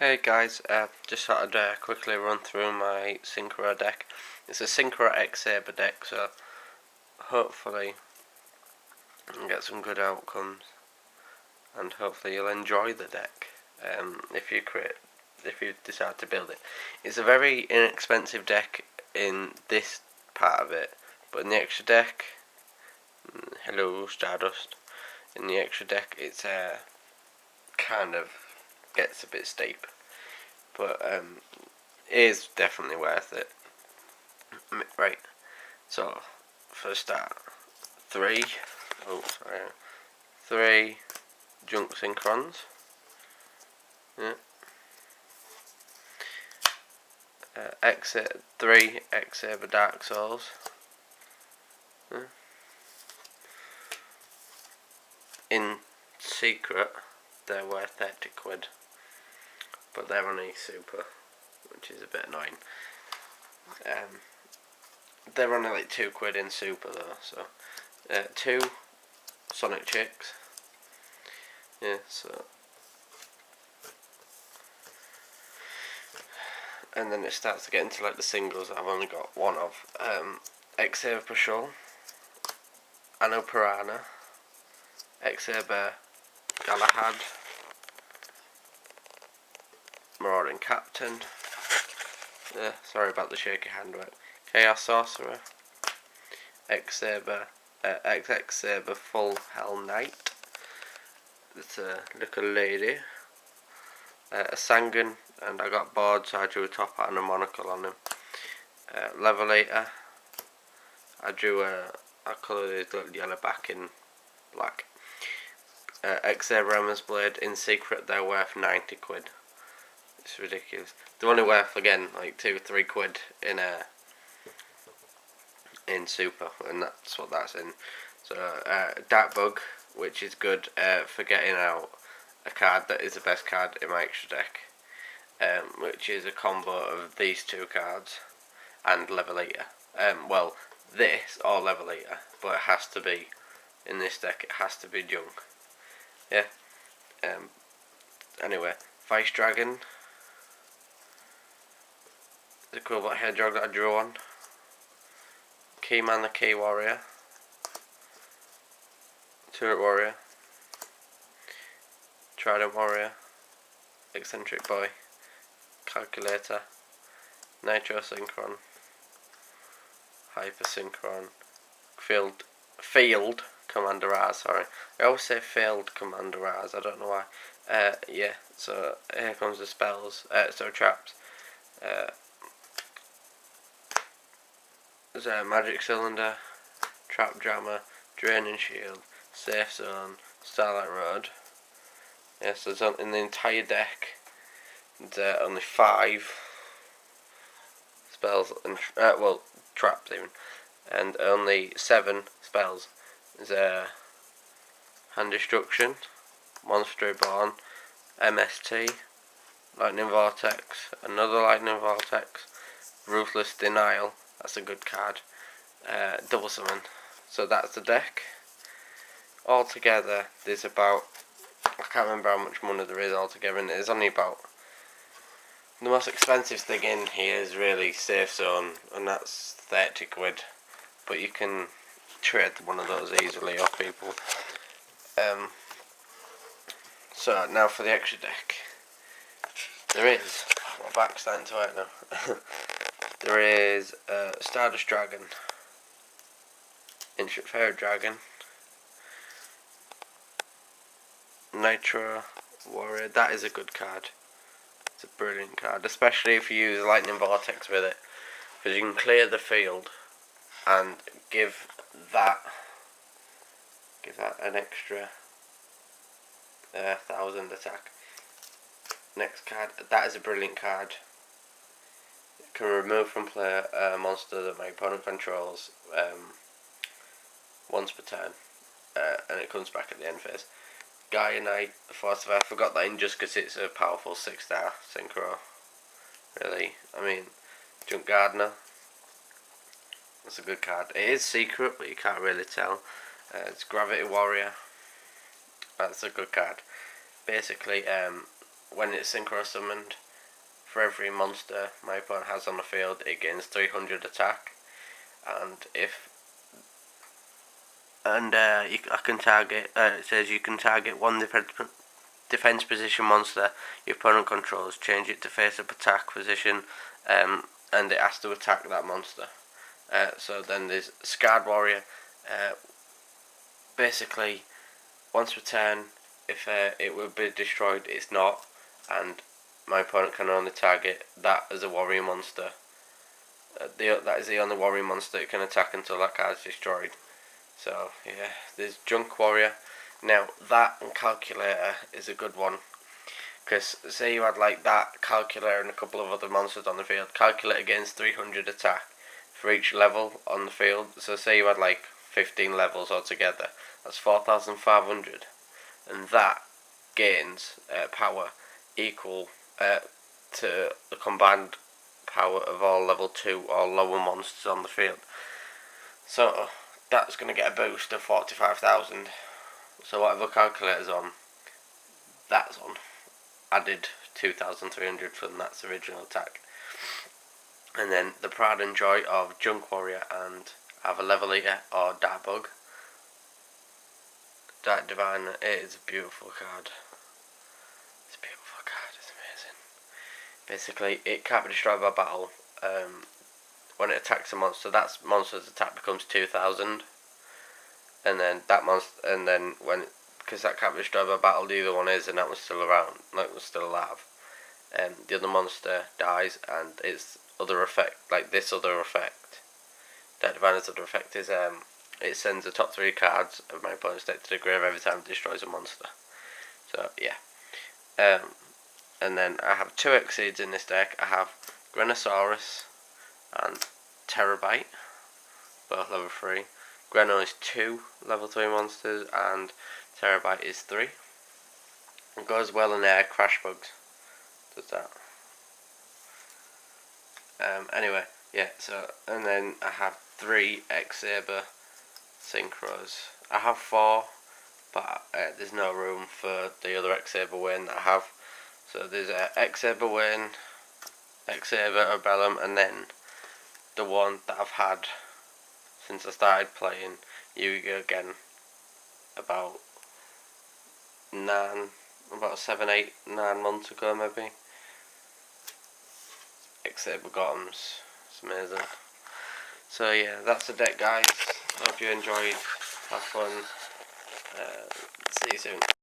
Hey guys, just thought I'd quickly run through my synchro deck. It's a synchro X-Saber deck, so hopefully you get some good outcomes, and hopefully you'll enjoy the deck if you decide to build it. It's a very inexpensive deck in this part of it, but in the extra deck, hello Stardust. In the extra deck, it's kind of gets a bit steep. But it is definitely worth it. Right, so for a start, three junk synchrons. Yeah. Three X-Saber Dark Souls. Yeah. In secret, they're worth 30 quid. But they're only super, which is a bit annoying. They're only like 2 quid in super though, so 2 Sonic Chicks. Yeah, so and then it starts to get into like the singles that I've only got one of. X-Saber Patrol, Anno Piranha, X-Saber Galahad, Marauding Captain. Sorry about the shaky handwork. Chaos Sorcerer, X-Saber, X-Saber Full Hell Knight. It's a little lady. A Sanguine, and I got bored, so I drew a top hat and a monocle on him. Levelator. I coloured his little yellow back in black. X-Saber Emma's Blade. In secret, they're worth 90 quid. It's ridiculous. They're only worth, again, like 2-3 quid in super, and that's what that's in. So Dark Bug, which is good for getting out a card that is the best card in my extra deck, which is a combo of these two cards and Levelator. Well, this or Levelator, but it has to be in this deck. It has to be junk. Yeah. Anyway, Vice Dragon. The cool black hedgehog that I drew on. Keyman the Key Warrior. Turret Warrior. Trident Warrior. Eccentric Boy. Calculator. Nitro Synchron. Hyper Synchron. Field Commander R's, sorry. I always say Failed Commander R's, I don't know why. Yeah, so here comes the spells, traps. There's a Magic Cylinder, Trap Jammer, Draining Shield, Safe Zone, Starlight Road. Yeah, so it's in the entire deck. There's only 5 spells, and traps even, and only 7 spells. There's Hand Destruction, Monster Reborn, MST, Lightning Vortex, another Lightning Vortex, Ruthless Denial. That's a good card. Double Summon. So that's the deck. Altogether, there's about, I can't remember how much money there is altogether, and there's only about, the most expensive thing in here is really Safe Zone, and that's 30 quid. But you can trade one of those easily off people. So now for the extra deck. There is, my back's starting to hurt now. There is Stardust Dragon, Ancient Fairy Dragon, Nitro Warrior. That is a good card. It's a brilliant card, especially if you use Lightning Vortex with it, because you can clear the field and give that an extra 1,000 attack. Next card, that is a brilliant card. Can remove from play a monster that my opponent controls once per turn, and it comes back at the end phase. Gaia Knight, Force of Air. I forgot that in just because it's a powerful 6-star synchro. Really, I mean, Junk Gardener. That's a good card. It is secret, but you can't really tell. It's Gravity Warrior. That's a good card. Basically, when it's synchro summoned, for every monster my opponent has on the field, it gains 300 attack, and I can target. It says you can target one defense position monster your opponent controls, change it to face up attack position, and it has to attack that monster. So then there's Scarred Warrior. Basically, once per turn, if it will be destroyed, it's not, and my opponent can only target that as a warrior monster. That is the only warrior monster it can attack until that card is destroyed. So yeah, there's Junk Warrior. Now that and Calculator is a good one, because say you had like that, Calculator, and a couple of other monsters on the field. Calculator gains 300 attack for each level on the field. So say you had like 15 levels altogether, that's 4,500, and that gains power equal to the combined power of all level 2 or lower monsters on the field. So that's going to get a boost of 45,000. So whatever Calculator's on, that's on. Added 2,300 from that's original attack. And then the Pride and Joy of Junk Warrior and either Level Eater or Dark Bug. Dark Divine, it is a beautiful card. It's a beautiful card, it's amazing. Basically, it can't be destroyed by battle. When it attacks a monster, that monster's attack becomes 2,000. And then that monster, and then because that can't be destroyed by battle, the other one is, and that one's still around, that one's still alive. The other monster dies, and its other effect, like this other effect, Dark Diviner's other effect is it sends the top 3 cards of my opponent's deck to the grave every time it destroys a monster. So yeah. And then I have 2 Exceeds in this deck. I have Grenosaurus and Terabyte, both level 3. Greno is 2 level 3 monsters, and Terabyte is 3. It goes well in air. Crash Bugs does that. Anyway, yeah, so, and then I have 3 X-Saber Synchros. I have 4, but there's no room for the other X-Saber Wayne that I have. So there's X-Saber Wayne, X-Saber Obellum, and then the one that I've had since I started playing Yu-Gi-Oh! Again about 7, 8, 9 months ago maybe. X-Saber Gothams, it's amazing. So yeah, that's the deck, guys. Hope you enjoyed, have fun, see you soon.